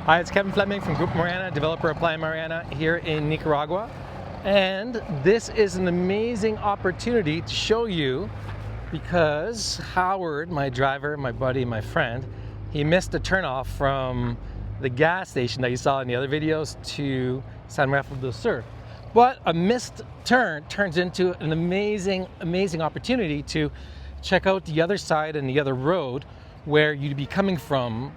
Hi, it's Kevin Fleming from Grupo Mariana, developer of Playa Mariana here in Nicaragua. And this is an amazing opportunity to show you because Howard, my driver, my buddy, my friend, he missed a turnoff from the gas station that you saw in the other videos to San Rafael del Sur. But a missed turn turns into an amazing opportunity to check out the other side and the other road where you'd be coming from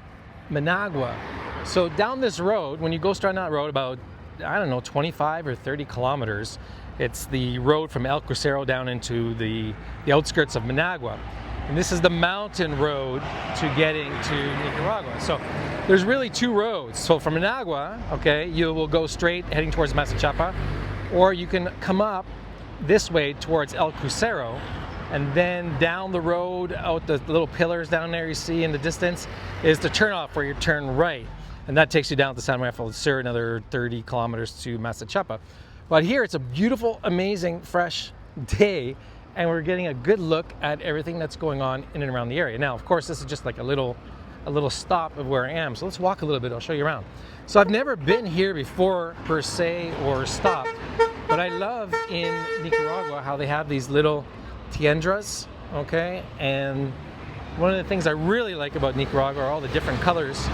Managua. So down this road, when you go straight on that road about, I don't know, 25 or 30 kilometers, it's the road from El Crucero down into the outskirts of Managua. And this is the mountain road to getting to Nicaragua. So there's really two roads. So from Managua, okay, you will go straight heading towards Masachapa, or you can come up this way towards El Crucero, and then down the road, out the little pillars down there you see in the distance, is the turnoff where you turn right. And that takes you down to San Rafael del Sur, another 30 kilometers to Masachapa. But here it's a beautiful, amazing, fresh day, and we're getting a good look at everything that's going on in and around the area. Now, of course, this is just like a little stop of where I am. So let's walk a little bit, I'll show you around. So I've never been here before per se or stopped, but I love in Nicaragua how they have these little tiendas, okay? And one of the things I really like about Nicaragua are all the different colors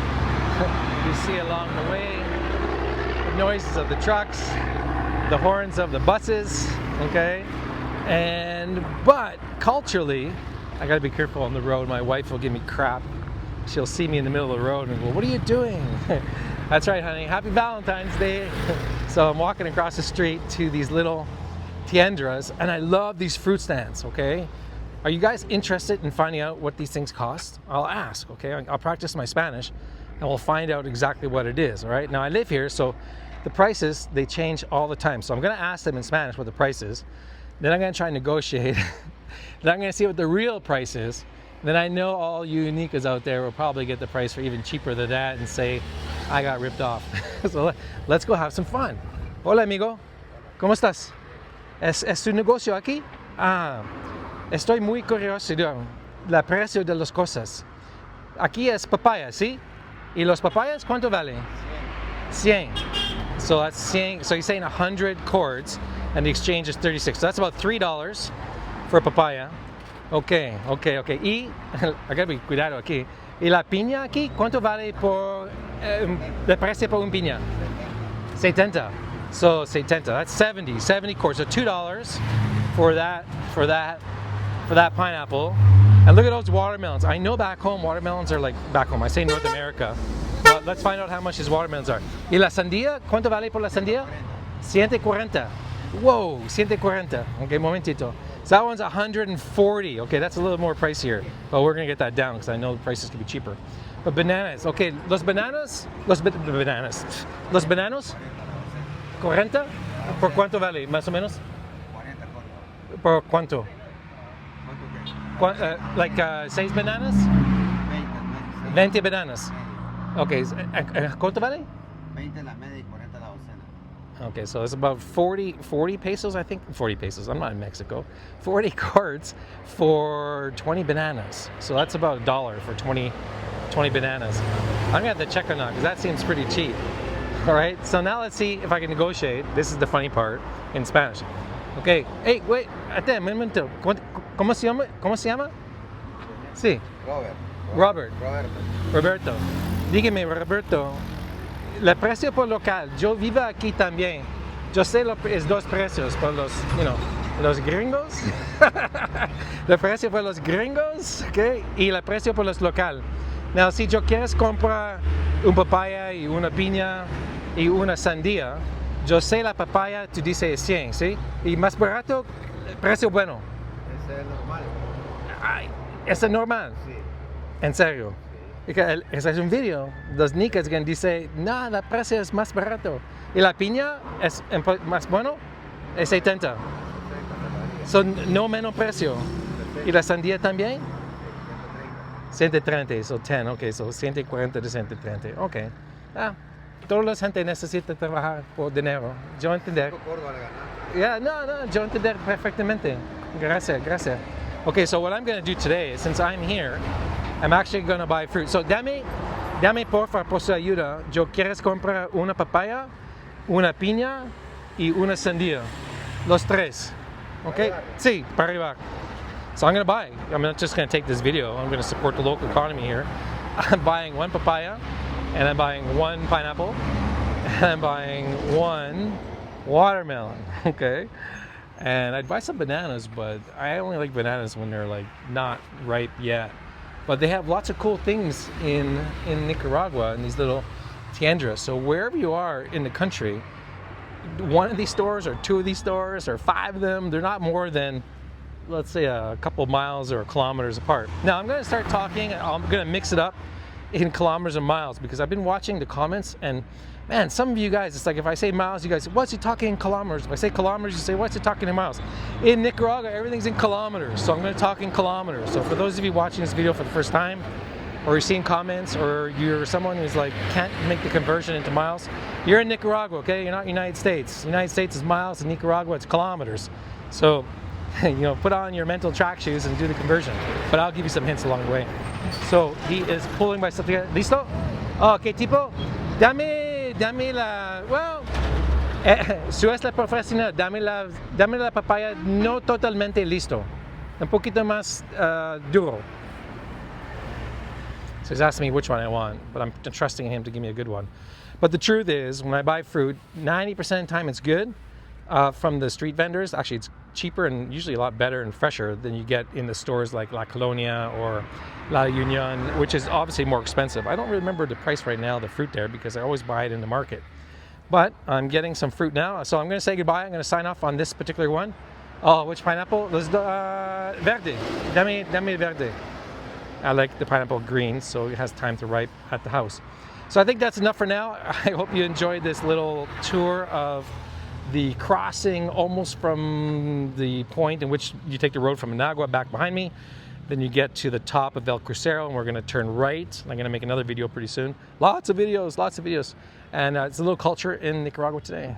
you see along the way, the noises of the trucks, the horns of the buses, okay? But culturally, I gotta be careful on the road. My wife will give me crap. She'll see me in the middle of the road and go, "What are you doing?" That's right, honey, happy Valentine's Day. So I'm walking across the street to these little tiendas, and I love these fruit stands, okay? Are you guys interested in finding out what these things cost? I'll ask, okay? I'll practice my Spanish, and we'll find out exactly what it is, all right? Now, I live here, so the prices, they change all the time. So I'm gonna ask them in Spanish what the price is. Then I'm gonna try and negotiate. Then I'm gonna see what the real price is. Then I know all you Nicas out there will probably get the price for even cheaper than that and say, I got ripped off. So let's go have some fun. Hola, amigo. ¿Cómo estás? ¿Es tu negocio aquí? Ah, estoy muy curioso de la precio de las cosas. Aquí es papaya, ¿sí? ¿Y los papayas cuánto vale? 100. So that's 100. So he's saying 100 cords, and the exchange is 36. So that's about $3 for a papaya. Okay. Y, I gotta be cuidado aquí. ¿Y la piña aquí? ¿Cuánto vale por, el precio por una piña? 70. So 70, that's 70 cords. So $2 for that pineapple. And look at those watermelons. I know back home watermelons are like, back home, I say North America. But let's find out how much these watermelons are. ¿Y la sandía? ¿Cuánto vale por la sandía? 140. Whoa, 140. Okay, momentito. So that one's 140. Okay, that's a little more pricier. But we're gonna get that down because I know the prices could be cheaper. But bananas, okay, los bananos? Los bananos? 40? ¿Por cuánto vale, más o menos? 40. ¿Por cuánto? Like 6 bananas? 20 bananas. Okay, ¿cuánto vale? 20 la media y 40 la docena. Okay, so it's about 40 pesos, I think. 40 pesos, I'm not in Mexico. 40 cards for 20 bananas. So that's about $1 for 20 bananas. I'm gonna have to check on that because that seems pretty cheap. All right, so now let's see if I can negotiate. This is the funny part in Spanish. Okay, hey, wait, un momento. ¿Cómo se llama? Sí. Roberto. Dígame, Roberto, el precio por local, yo vivo aquí también. Yo sé es dos precios por los, los gringos. El precio por los gringos, okay, y el precio por los local. Now, si yo quieres comprar un papaya y una piña y una sandía, yo sé la papaya, tú dices 100, ¿sí? Y más barato, precio bueno. Ese es normal. Ay, ¿es normal? Sí. ¿En serio? Sí. Ese es un video. Los nicas que dicen, no, el precio es más barato. ¿Y la piña es más bueno? Es 70. Son no menos precio. ¿Y la sandía también? 130, so 10, ok, so 140 de 130, ok. Toda la gente necesita trabajar por dinero, yo entender. Yo entender perfectamente. Gracias. Okay, so what I'm going to do today, since I'm here, I'm actually going to buy fruit. So dame Dame porfa por su ayuda. Yo quieres comprar una papaya, una piña y una sandía. Los tres. Okay? Sí, para arriba. So I'm going to buy. I'm not just going to take this video. I'm going to support the local economy here. I'm buying one papaya, and I'm buying one pineapple, and I'm buying one watermelon. Okay? And I'd buy some bananas, but I only like bananas when they're like not ripe yet. But they have lots of cool things in Nicaragua in these little tiendas. So wherever you are in the country, one of these stores or two of these stores or five of them, they're not more than, let's say, a couple miles or kilometers apart. Now I'm going to start talking. I'm going to mix it up in kilometers and miles because I've been watching the comments, and man, some of you guys, it's like if I say miles, you guys say, what's he talking in kilometers? If I say kilometers, you say, what's he talking in miles? In Nicaragua, everything's in kilometers, so I'm going to talk in kilometers. So for those of you watching this video for the first time, or you're seeing comments, or you're someone who's like can't make the conversion into miles, you're in Nicaragua, okay? You're not United States. United States is miles, and Nicaragua it's kilometers. So, you know, put on your mental track shoes and do the conversion. But I'll give you some hints along the way. So he is pulling by something. Listo? Oh, ¿qué tipo? Dame la, well, su es la profesional, dame la papaya no totalmente listo, un poquito más duro. So he's asking me which one I want, but I'm trusting him to give me a good one. But the truth is, when I buy fruit, 90% of the time it's good from the street vendors. Actually, it's cheaper and usually a lot better and fresher than you get in the stores like La Colonia or La Union, which is obviously more expensive. I don't remember the price right now, the fruit there, because I always buy it in the market. But I'm getting some fruit now, so I'm going to say goodbye. I'm going to sign off on this particular one. Oh, which pineapple? Verde. Dame verde. I like the pineapple green, so it has time to ripe at the house. So I think that's enough for now. I hope you enjoyed this little tour of the crossing almost from the point in which you take the road from Managua back behind me. Then you get to the top of El Crucero, and we're going to turn right. I'm going to make another video pretty soon. Lots of videos. And it's a little culture in Nicaragua today.